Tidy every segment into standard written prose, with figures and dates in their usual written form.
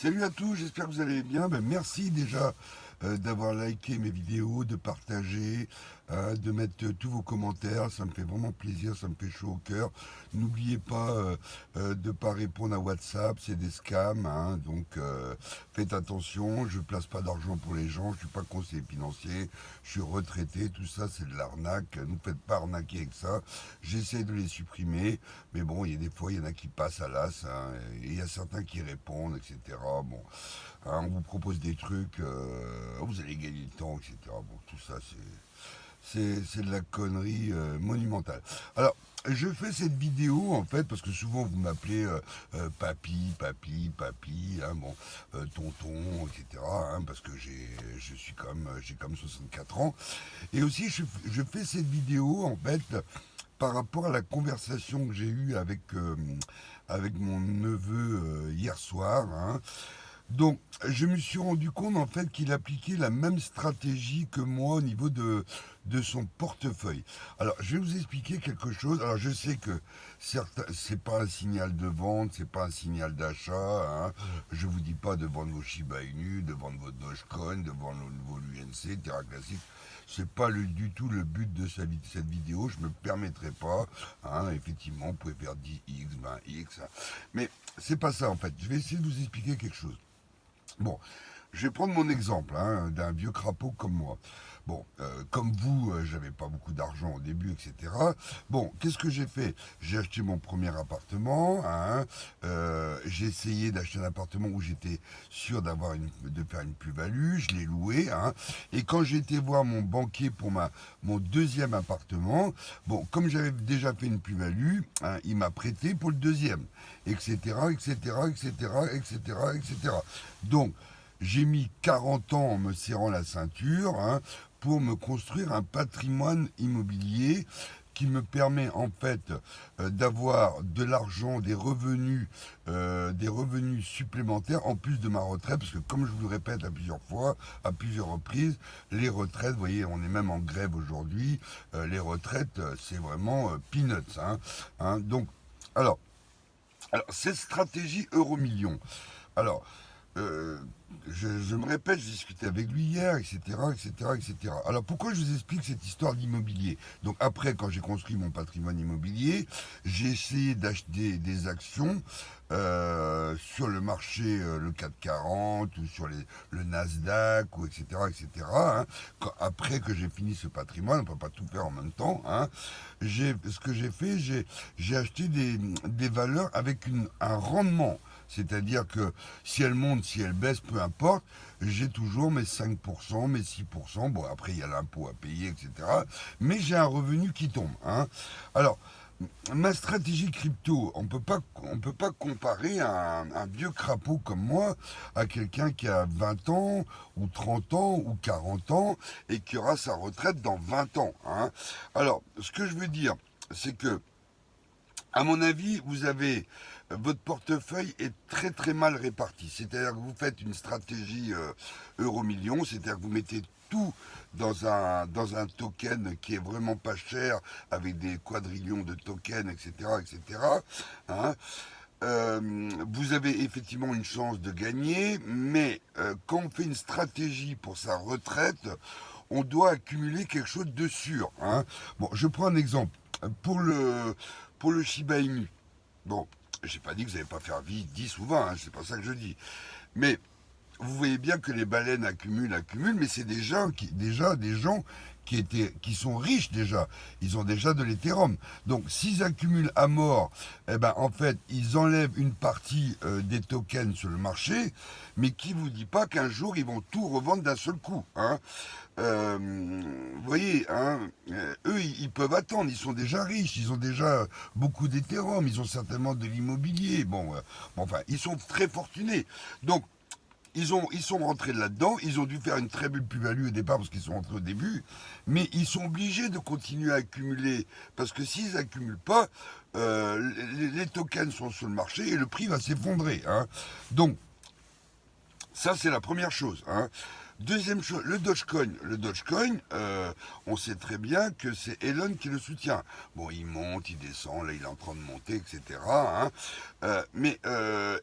Salut à tous, j'espère que vous allez bien. Merci déjà d'avoir liké mes vidéos, de partager, de mettre tous vos commentaires. Ça me fait vraiment plaisir, ça me fait chaud au cœur. N'oubliez pas de ne pas répondre à WhatsApp, c'est des scams. Donc faites attention, je ne place pas d'argent pour les gens, je ne suis pas conseiller financier, je suis retraité, tout ça c'est de l'arnaque. Ne vous faites pas arnaquer avec ça. J'essaie de les supprimer, mais bon, il y a des fois, il y en a qui passent à l'as, et il y a certains qui répondent, etc. Bon, on vous propose des trucs, vous allez gagner le temps, etc. Bon, tout ça, c'est de la connerie monumentale. Alors, je fais cette vidéo en fait parce que souvent vous m'appelez papy, papy, papy, bon, tonton, etc. Parce que j'ai comme 64 ans. Et aussi, je fais cette vidéo en fait par rapport à la conversation que j'ai eue avec mon neveu hier soir. Donc, je me suis rendu compte en fait qu'il appliquait la même stratégie que moi au niveau de son portefeuille. Alors, je vais vous expliquer quelque chose. Alors, je sais que certes, c'est pas un signal de vente, c'est pas un signal d'achat. Je vous dis pas de vendre vos Shiba Inu, de vendre vos Dogecoin, de vendre vos UNC, Terra Classic. C'est pas du tout le but de cette vidéo. Je me permettrai pas. Effectivement, vous pouvez faire 10x, 20x. Mais c'est pas ça en fait. Je vais essayer de vous expliquer quelque chose. Bon, je vais prendre mon exemple d'un vieux crapaud comme moi. Bon, comme vous, j'avais pas beaucoup d'argent au début, etc. Bon, qu'est-ce que j'ai fait? J'ai acheté mon premier appartement. J'ai essayé d'acheter un appartement où j'étais sûr de faire une plus-value. Je l'ai loué. Et quand j'ai été voir mon banquier pour mon deuxième appartement, bon, comme j'avais déjà fait une plus-value, il m'a prêté pour le deuxième, etc., etc., etc., etc., etc. Donc, j'ai mis 40 ans en me serrant la ceinture pour me construire un patrimoine immobilier qui me permet en fait d'avoir de l'argent, des revenus supplémentaires en plus de ma retraite, parce que comme je vous le répète à plusieurs fois, à plusieurs reprises, les retraites, vous voyez, on est même en grève aujourd'hui, les retraites, c'est vraiment peanuts. Donc, alors, cette stratégie euro-million. Alors, euh, je me répète, j'ai discuté avec lui hier, etc., etc., etc. Alors pourquoi je vous explique cette histoire d'immobilier? Donc après, quand j'ai construit mon patrimoine immobilier, j'ai essayé d'acheter des actions sur le marché, le CAC 40 ou sur le Nasdaq, ou etc., etc. Après que j'ai fini ce patrimoine, on ne peut pas tout faire en même temps. Ce que j'ai fait, j'ai acheté des valeurs avec un rendement. C'est-à-dire que si elle monte, si elle baisse, peu importe, j'ai toujours mes 5%, mes 6%. Bon, après, il y a l'impôt à payer, etc. Mais j'ai un revenu qui tombe. Alors, ma stratégie crypto, on peut pas comparer un vieux crapaud comme moi à quelqu'un qui a 20 ans, ou 30 ans, ou 40 ans, et qui aura sa retraite dans 20 ans. Alors, ce que je veux dire, c'est que à mon avis, votre portefeuille est très très mal réparti. C'est-à-dire que vous faites une stratégie euro-million, c'est-à-dire que vous mettez tout dans un token qui est vraiment pas cher, avec des quadrillions de tokens, etc., etc. Hein. Vous avez effectivement une chance de gagner, mais quand on fait une stratégie pour sa retraite, on doit accumuler quelque chose de sûr. Bon, je prends un exemple. Pour le Shiba Inu, bon, j'ai pas dit que vous n'allez pas faire vite 10 ou 20, c'est pas ça que je dis. Mais vous voyez bien que les baleines accumulent, mais c'est déjà des gens qui sont riches déjà. Ils ont déjà de l'Ethereum. Donc, s'ils accumulent à mort, eh ben, en fait, ils enlèvent une partie des tokens sur le marché, mais qui vous dit pas qu'un jour, ils vont tout revendre d'un seul coup. Vous voyez, eux, ils peuvent attendre, ils sont déjà riches, ils ont déjà beaucoup d'Ethereum, ils ont certainement de l'immobilier. Bon, enfin, ils sont très fortunés. Donc, ils sont rentrés là-dedans, ils ont dû faire une très belle plus-value au départ parce qu'ils sont rentrés au début, mais ils sont obligés de continuer à accumuler, parce que s'ils n'accumulent pas, les tokens sont sur le marché et le prix va s'effondrer. Donc, ça c'est la première chose. Deuxième chose, le Dogecoin. Le Dogecoin, on sait très bien que c'est Elon qui le soutient. Bon, il monte, il descend, là il est en train de monter, etc. Hein. Mais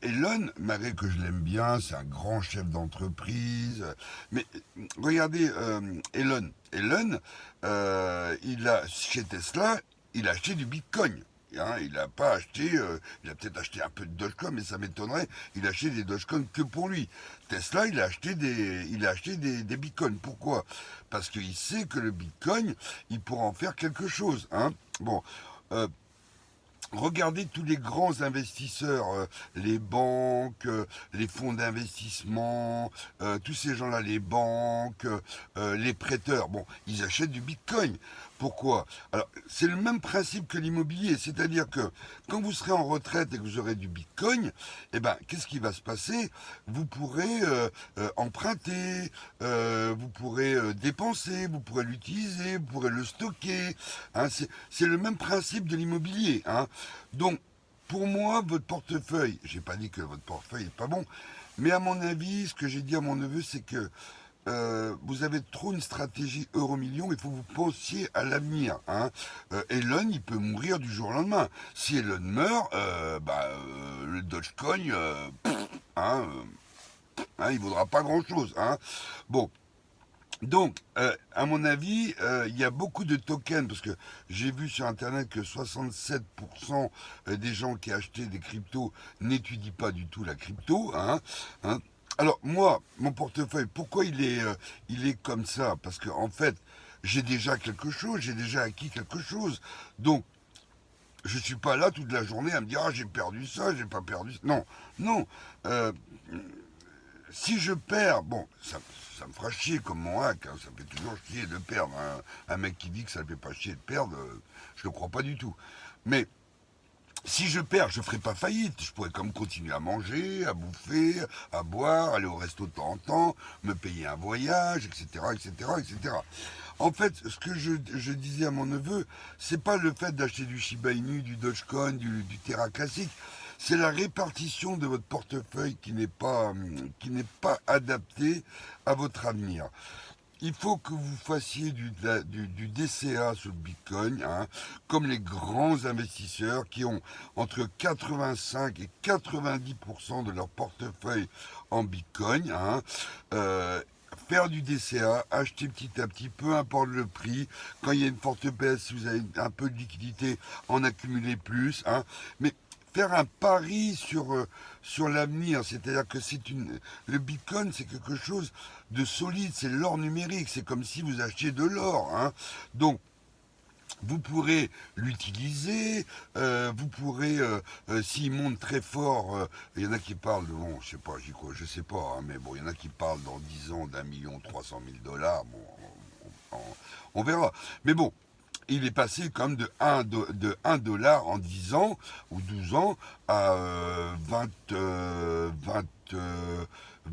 Elon, malgré que je l'aime bien, c'est un grand chef d'entreprise. Mais regardez, Elon. Elon, il a chez Tesla, il a acheté du Bitcoin. Hein, il n'a pas acheté, il a peut-être acheté un peu de Dogecoin, mais ça m'étonnerait. Il a acheté des Dogecoin que pour lui. Tesla, il a acheté des bitcoins. Pourquoi? Parce qu'il sait que le bitcoin, il pourra en faire quelque chose. Hein. Bon, euh, regardez tous les grands investisseurs, les banques, les fonds d'investissement, tous ces gens-là, les banques, les prêteurs, bon, ils achètent du bitcoin. Pourquoi? Alors, c'est le même principe que l'immobilier, c'est-à-dire que quand vous serez en retraite et que vous aurez du bitcoin, eh ben, qu'est-ce qui va se passer? Vous pourrez emprunter, vous pourrez dépenser, vous pourrez l'utiliser, vous pourrez le stocker. Hein, c'est le même principe de l'immobilier. Hein. Donc, pour moi, votre portefeuille, j'ai pas dit que votre portefeuille est pas bon, mais à mon avis, ce que j'ai dit à mon neveu, c'est que vous avez trop une stratégie euro-million, il faut que vous pensiez à l'avenir. Hein. Elon, il peut mourir du jour au lendemain. Si Elon meurt, le Dogecoin, hein, hein, il vaudra pas grand-chose. Hein. Bon, donc, à mon avis, il y a beaucoup de tokens, parce que j'ai vu sur Internet que 67% des gens qui achetaient des cryptos n'étudient pas du tout la crypto. Hein, hein. Alors, moi, mon portefeuille, pourquoi il est comme ça? Parce que en fait, j'ai déjà quelque chose, j'ai déjà acquis quelque chose. Donc, je suis pas là toute la journée à me dire, ah, j'ai perdu ça, j'ai pas perdu ça. Non, non. Euh, si je perds, bon, ça me fera chier comme mon hack, hein, ça me fait toujours chier de perdre. Hein. Un mec qui dit que ça ne fait pas chier de perdre, je ne le crois pas du tout. Mais si je perds, je ne ferai pas faillite. Je pourrais comme continuer à manger, à bouffer, à boire, aller au resto de temps en temps, me payer un voyage, etc., etc., etc. En fait, ce que je disais à mon neveu, c'est pas le fait d'acheter du Shiba Inu, du Dogecoin, du Terra classique. C'est la répartition de votre portefeuille qui n'est pas adaptée à votre avenir. Il faut que vous fassiez du DCA sur le Bitcoin, hein, comme les grands investisseurs qui ont entre 85 et 90% de leur portefeuille en Bitcoin. Hein, faire du DCA, acheter petit à petit, peu importe le prix. Quand il y a une forte baisse, si vous avez un peu de liquidité, en accumuler plus. Hein, mais faire un pari sur l'avenir, c'est-à-dire que le Bitcoin, c'est quelque chose de solide, c'est l'or numérique, c'est comme si vous achetiez de l'or. Hein. Donc, vous pourrez l'utiliser, vous pourrez, s'il monte très fort, il y en a qui parlent de, bon, je sais pas, j'y crois, je sais pas, hein, mais bon, il y en a qui parlent dans 10 ans d'1 300 000 $, bon, on verra. Mais bon, il est passé comme de 1 dollar en 10 ans ou 12 ans à 20,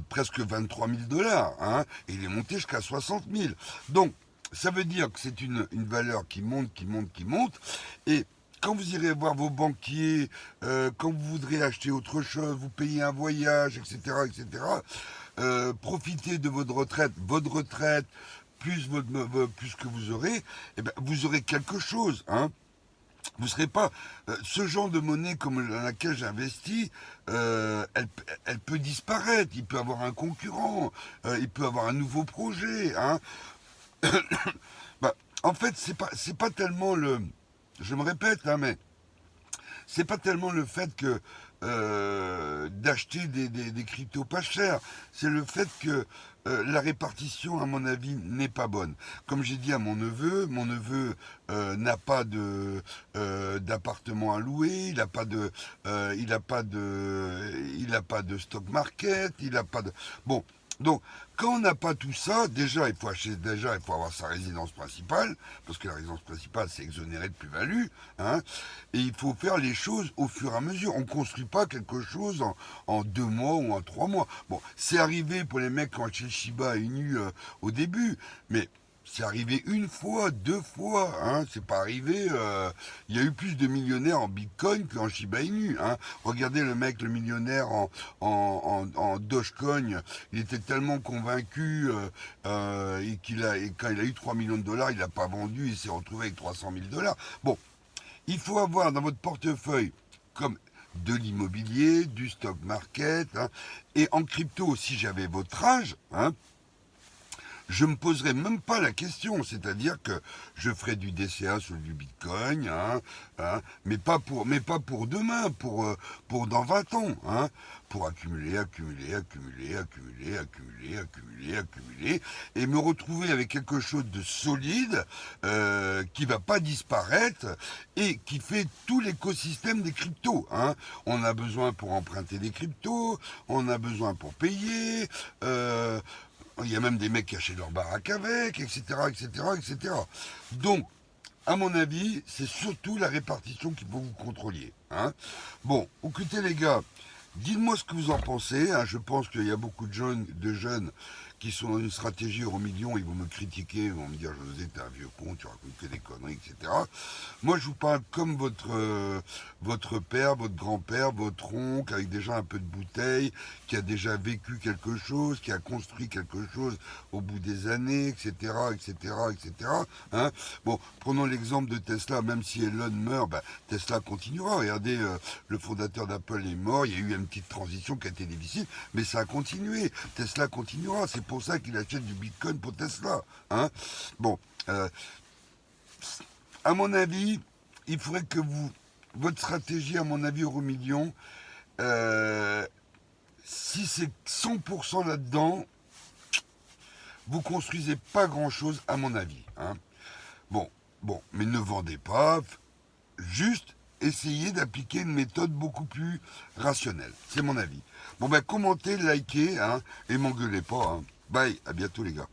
presque 23 000 $. Hein, et il est monté jusqu'à 60 000. Donc, ça veut dire que c'est une valeur qui monte, qui monte, qui monte. Et quand vous irez voir vos banquiers, quand vous voudrez acheter autre chose, vous payez un voyage, etc., etc., profitez de votre retraite, plus que vous aurez, eh ben, vous aurez quelque chose. Hein. Vous ne serez pas... ce genre de monnaie comme dans laquelle j'investis, elle peut disparaître. Il peut avoir un concurrent, il peut avoir un nouveau projet. Hein. Bah, en fait, c'est pas tellement le... Je me répète, hein, mais c'est pas tellement le fait que d'acheter des cryptos pas chers, c'est le fait que la répartition, à mon avis, n'est pas bonne. Comme j'ai dit à mon neveu n'a pas d'appartement à louer, il a pas de stock market, il a pas de bon. Donc, quand on n'a pas tout ça, déjà il faut avoir sa résidence principale, parce que la résidence principale c'est exonéré de plus-value, hein, et il faut faire les choses au fur et à mesure. On ne construit pas quelque chose en 2 mois ou en 3 mois. Bon, c'est arrivé pour les mecs qui ont acheté le Shiba Inu au début, mais C'est arrivé une fois, deux fois, hein, c'est pas arrivé. Il y a eu plus de millionnaires en Bitcoin qu'en Shiba Inu. Hein. Regardez le mec, le millionnaire en Dogecoin, il était tellement convaincu et quand il a eu 3 millions de dollars, il n'a pas vendu, il s'est retrouvé avec 300 000 dollars. Bon, il faut avoir dans votre portefeuille comme de l'immobilier, du stock market, hein, et en crypto, si j'avais votre âge, hein, je me poserai même pas la question, c'est-à-dire que je ferai du DCA sur du Bitcoin, mais pas pour demain, pour dans 20 ans, hein, pour accumuler, accumuler, accumuler, accumuler, accumuler, accumuler, accumuler, et me retrouver avec quelque chose de solide qui va pas disparaître et qui fait tout l'écosystème des cryptos. Hein. On a besoin pour emprunter des cryptos, on a besoin pour payer. Il y a même des mecs qui achètent leur baraque avec, etc., etc., etc. Donc, à mon avis, c'est surtout la répartition qu'il faut que vous contrôliez. Hein. Bon, écoutez les gars, dites-moi ce que vous en pensez. Hein. Je pense qu'il y a beaucoup de jeunes qui sont dans une stratégie euro million, ils vont me critiquer, ils vont me dire José, t'es un vieux con, tu racontes que des conneries, etc. Moi, je vous parle comme votre père, votre grand-père, votre oncle, avec déjà un peu de bouteille, qui a déjà vécu quelque chose, qui a construit quelque chose au bout des années, etc., etc., etc. Hein. Bon, prenons l'exemple de Tesla, même si Elon meurt, bah, Tesla continuera. Regardez, le fondateur d'Apple est mort, il y a eu une petite transition qui a été difficile, mais ça a continué. Tesla continuera, c'est pour ça qu'il achète du Bitcoin pour Tesla. Hein. Bon, à mon avis, il faudrait que votre stratégie, à mon avis, euro million, si c'est 100% là-dedans, vous construisez pas grand-chose, à mon avis. Hein. Bon, mais ne vendez pas, juste essayez d'appliquer une méthode beaucoup plus rationnelle. C'est mon avis. Bon ben commentez, likez, hein, et m'engueulez pas. Hein. Bye, à bientôt les gars.